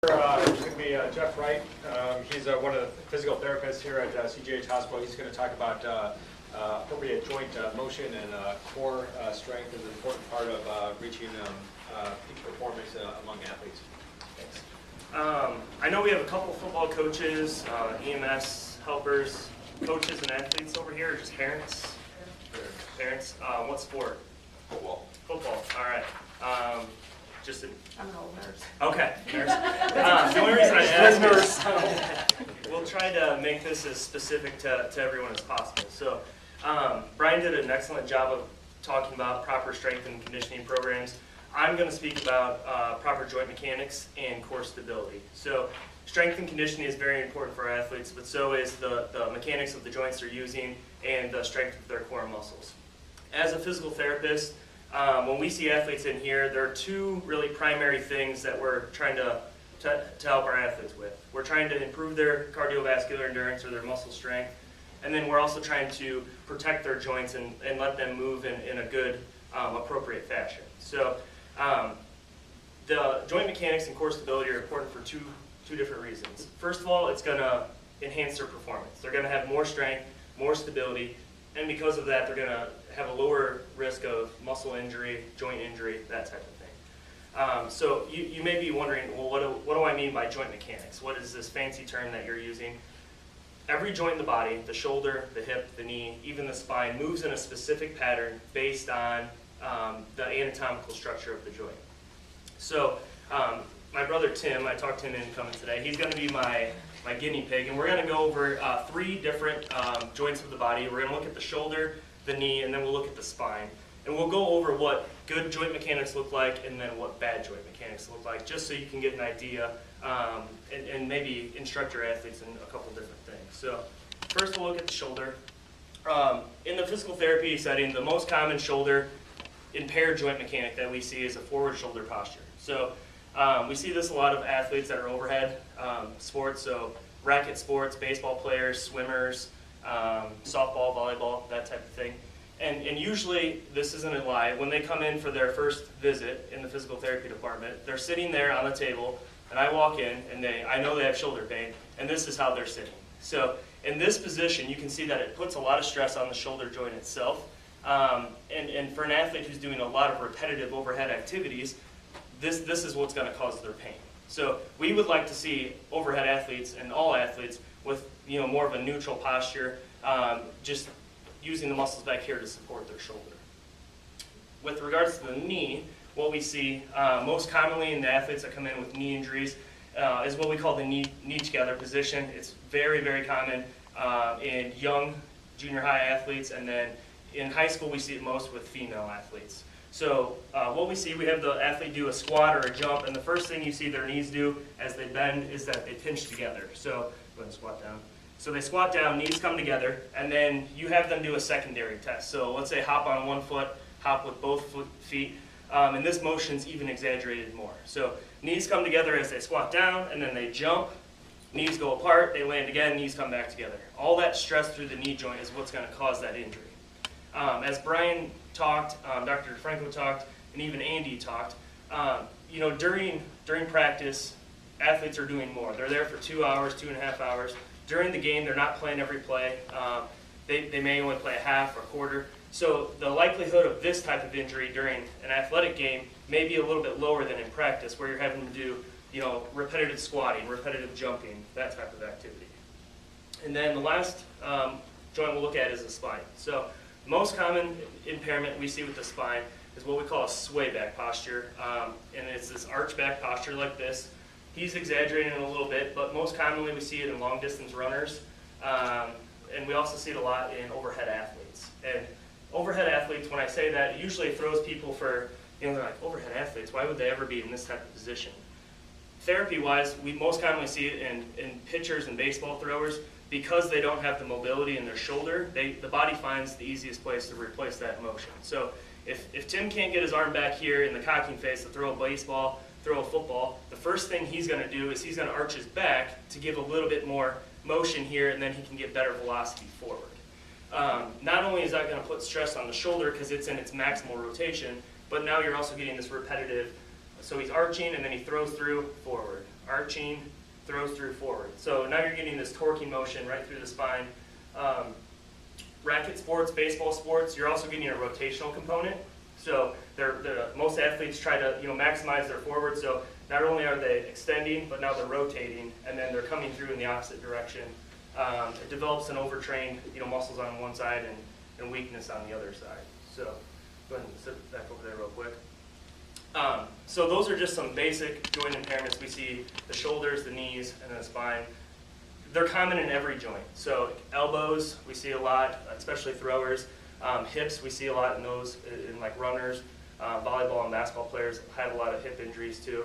There's going to be Geoff Wright. He's one of the physical therapists here at CGH Hospital. He's going to talk about appropriate joint motion and core strength is an important part of reaching peak performance among athletes. Thanks. I know we have a couple football coaches, EMS helpers, coaches and athletes over here, or just parents? Parents. What sport? Football. Football. All right. I'm an old nurse. Okay, nurse. The only reason I ask is we'll try to make this as specific to everyone as possible. So Brian did an excellent job of talking about proper strength and conditioning programs. I'm going to speak about proper joint mechanics and core stability. So strength and conditioning is very important for athletes, but so is the mechanics of the joints they're using and the strength of their core muscles. As a physical therapist, when we see athletes in here, there are two really primary things that we're trying to help our athletes with. We're trying to improve their cardiovascular endurance or their muscle strength, and then we're also trying to protect their joints and let them move in a good, appropriate fashion. So the joint mechanics and core stability are important for two different reasons. First of all, it's going to enhance their performance. They're going to have more strength, more stability, and because of that, they're going to have a lower risk of muscle injury, joint injury, that type of thing. So you may be wondering, well, what do I mean by joint mechanics? What is this fancy term that you're using? Every joint in the body, the shoulder, the hip, the knee, even the spine, moves in a specific pattern based on the anatomical structure of the joint. So my brother Tim, I talked to him in coming today, he's going to be my guinea pig, and we're going to go over three different joints of the body. We're going to look at the shoulder, the knee, and then we'll look at the spine. And we'll go over what good joint mechanics look like and then what bad joint mechanics look like, just so you can get an idea and maybe instruct your athletes in a couple different things. So first we'll look at the shoulder. In the physical therapy setting, the most common shoulder impaired joint mechanic that we see is a forward shoulder posture. So we see this a lot of athletes that are overhead sports, so racket sports, baseball players, swimmers, softball, volleyball, that type of thing. And usually, this isn't a lie, when they come in for their first visit in the physical therapy department, they're sitting there on the table, and I walk in, and I know they have shoulder pain, and this is how they're sitting. So in this position, you can see that it puts a lot of stress on the shoulder joint itself. And for an athlete who's doing a lot of repetitive overhead activities, this is what's going to cause their pain. So we would like to see overhead athletes and all athletes with more of a neutral posture, just using the muscles back here to support their shoulder. With regards to the knee, what we see most commonly in the athletes that come in with knee injuries is what we call the knee together position. It's very, very common in young junior high athletes, and then in high school we see it most with female athletes. So what we see, we have the athlete do a squat or a jump, and the first thing you see their knees do as they bend is that they pinch together. So go ahead and squat down. So they squat down, knees come together, and then you have them do a secondary test. So let's say hop on one foot, hop with both feet, and this motion's even exaggerated more. So knees come together as they squat down, and then they jump, knees go apart, they land again, knees come back together. All that stress through the knee joint is what's going to cause that injury. As Brian talked, Dr. DeFranco talked, and even Andy talked, during practice, athletes are doing more. They're there for 2 hours, 2.5 hours. During the game, they're not playing every play. They may only play a half or a quarter. So the likelihood of this type of injury during an athletic game may be a little bit lower than in practice, where you're having to do repetitive squatting, repetitive jumping, that type of activity. And then the last joint we'll look at is the spine. So most common impairment we see with the spine is what we call a sway back posture, and it's this arch back posture like this. He's exaggerating it a little bit, but most commonly we see it in long distance runners, and we also see it a lot in overhead athletes. And overhead athletes, when I say that, it usually throws people for, they're like, overhead athletes, why would they ever be in this type of position? Therapy-wise, we most commonly see it in pitchers and baseball throwers. Because they don't have the mobility in their shoulder, the body finds the easiest place to replace that motion. So if Tim can't get his arm back here in the cocking phase to throw a baseball, throw a football, the first thing he's going to do is he's going to arch his back to give a little bit more motion here, and then he can get better velocity forward. Not only is that going to put stress on the shoulder because it's in its maximal rotation, but now you're also getting this repetitive. So he's arching, and then he throws through, forward, arching, throws through forward. So now you're getting this torquing motion right through the spine. Racket sports, baseball sports, you're also getting a rotational component. So most athletes try to maximize their forward. So not only are they extending, but now they're rotating, and then they're coming through in the opposite direction. It develops an overtrained muscles on one side and weakness on the other side. So go ahead and sit back over there real quick. So those are just some basic joint impairments. We see the shoulders, the knees, and the spine. They're common in every joint. So elbows, we see a lot, especially throwers. Hips, we see a lot in those, in like runners. Volleyball and basketball players have a lot of hip injuries too.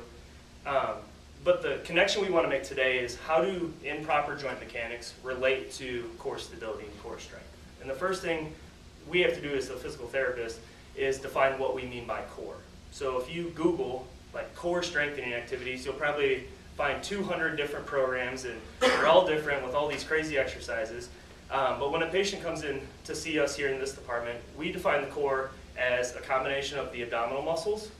But the connection we want to make today is how do improper joint mechanics relate to core stability and core strength? And the first thing we have to do as a physical therapist is define what we mean by core. So if you Google like core strengthening activities, you'll probably find 200 different programs, and they're all different with all these crazy exercises. But when a patient comes in to see us here in this department, we define the core as a combination of the abdominal muscles,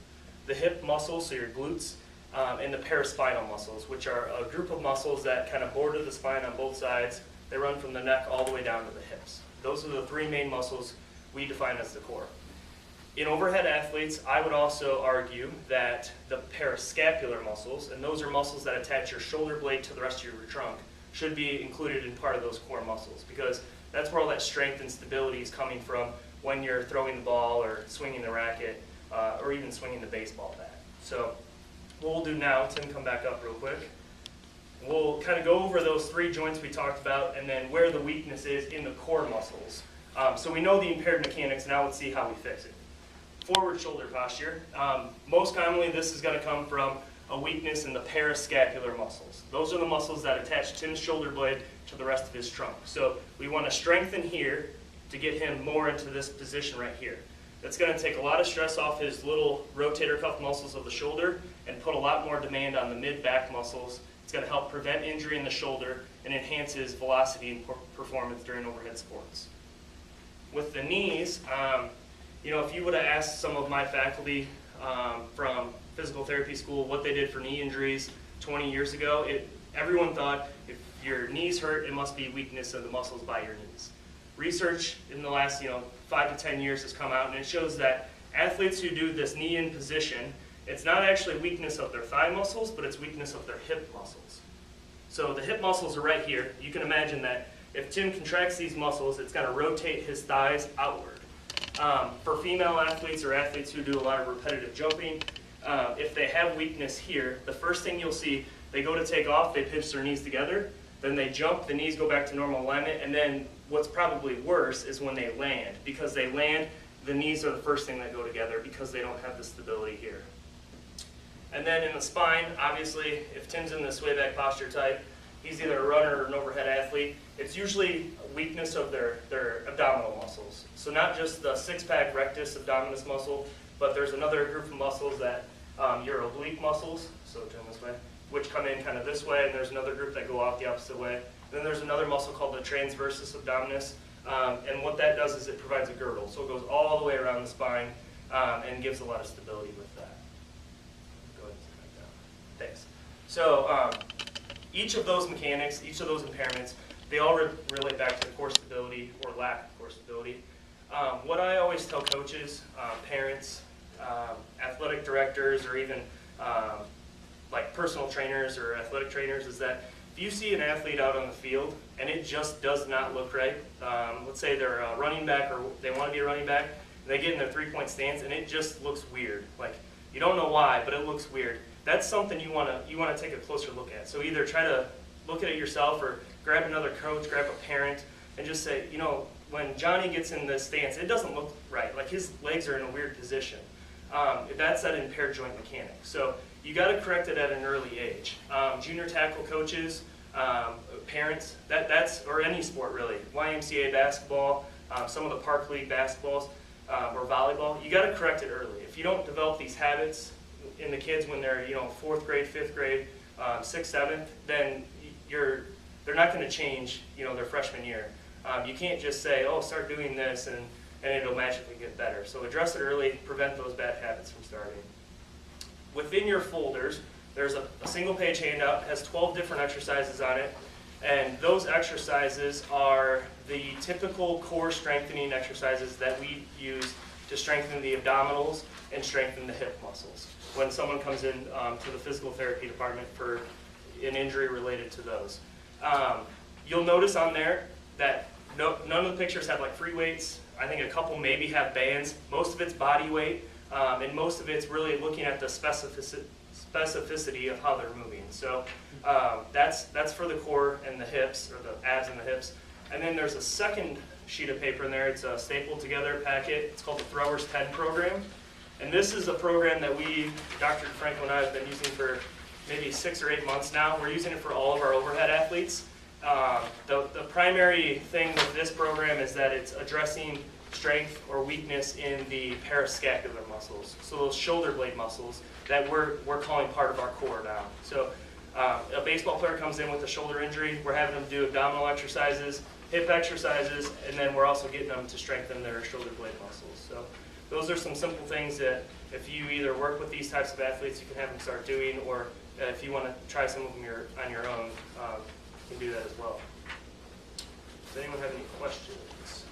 the hip muscles, so your glutes, and the paraspinal muscles, which are a group of muscles that kind of border the spine on both sides. They run from the neck all the way down to the hips. Those are the three main muscles we define as the core. In overhead athletes, I would also argue that the parascapular muscles, and those are muscles that attach your shoulder blade to the rest of your trunk, should be included in part of those core muscles, because that's where all that strength and stability is coming from when you're throwing the ball or swinging the racket or even swinging the baseball bat. So what we'll do now, Tim, come back up real quick. We'll kind of go over those three joints we talked about and then where the weakness is in the core muscles. So we know the impaired mechanics, now let's see how we fix it. Forward shoulder posture. Most commonly this is going to come from a weakness in the parascapular muscles. Those are the muscles that attach Tim's shoulder blade to the rest of his trunk. So we want to strengthen here to get him more into this position right here. That's going to take a lot of stress off his little rotator cuff muscles of the shoulder and put a lot more demand on the mid-back muscles. It's going to help prevent injury in the shoulder and enhance his velocity and performance during overhead sports. With the knees, if you would have asked some of my faculty from physical therapy school what they did for knee injuries 20 years ago, everyone thought if your knees hurt, it must be weakness of the muscles by your knees. Research in the last 5 to 10 years has come out, and it shows that athletes who do this knee in position, it's not actually weakness of their thigh muscles, but it's weakness of their hip muscles. So the hip muscles are right here. You can imagine that if Tim contracts these muscles, it's going to rotate his thighs outward. For female athletes or athletes who do a lot of repetitive jumping, if they have weakness here, the first thing you'll see, they go to take off, they pinch their knees together, then they jump, the knees go back to normal alignment, and then what's probably worse is when they land. Because they land, the knees are the first thing that go together because they don't have the stability here. And then in the spine, obviously, if Tim's in the sway back posture type, he's either a runner or an overhead athlete. It's usually a weakness of their abdominal muscles. So not just the six-pack rectus abdominis muscle, but there's another group of muscles that your oblique muscles, so turn this way, which come in kind of this way, and there's another group that go off the opposite way. Then there's another muscle called the transversus abdominis, and what that does is it provides a girdle. So it goes all the way around the spine and gives a lot of stability with that. Go ahead and sit back down. Thanks. So each of those mechanics, each of those impairments, they all relate back to core stability or lack of core stability. What I always tell coaches, parents, athletic directors, or even like personal trainers or athletic trainers is that if you see an athlete out on the field and it just does not look right, let's say they're a running back or they want to be a running back, and they get in their three-point stance and it just looks weird. Like you don't know why, but it looks weird. That's something you want to take a closer look at. So either try to look at it yourself or grab another coach, grab a parent, and just say, when Johnny gets in this stance, it doesn't look right. Like his legs are in a weird position. That's that impaired joint mechanic. So you got to correct it at an early age. Junior tackle coaches, parents, or any sport really. YMCA basketball, some of the park league basketballs, or volleyball. You got to correct it early. If you don't develop these habits in the kids when they're 4th grade, 5th grade, 6th, 7th, then they're not going to change their freshman year. You can't just say, oh, start doing this and it'll magically get better. So address it early, prevent those bad habits from starting. Within your folders, There's a single page handout, has 12 different exercises on it, and those exercises are the typical core strengthening exercises that we use to strengthen the abdominals and strengthen the hip muscles when someone comes in to the physical therapy department for an injury related to those. You'll notice on there that none of the pictures have like free weights. I think a couple maybe have bands. Most of it's body weight, and most of it's really looking at the specificity of how they're moving. So that's for the core and the hips, or the abs and the hips. And then there's a second sheet of paper in there. It's a stapled together packet. It's called the Throwers 10 program. And this is a program that Dr. DeFranco and I have been using for maybe 6 or 8 months now. We're using it for all of our overhead athletes. The primary thing with this program is that it's addressing strength or weakness in the parascapular muscles. So those shoulder blade muscles that we're calling part of our core now. So a baseball player comes in with a shoulder injury, we're having them do abdominal exercises, hip exercises, and then we're also getting them to strengthen their shoulder blade muscles. So those are some simple things that if you either work with these types of athletes, you can have them start doing, or if you want to try some of them on your own, you can do that as well. Does anyone have any questions?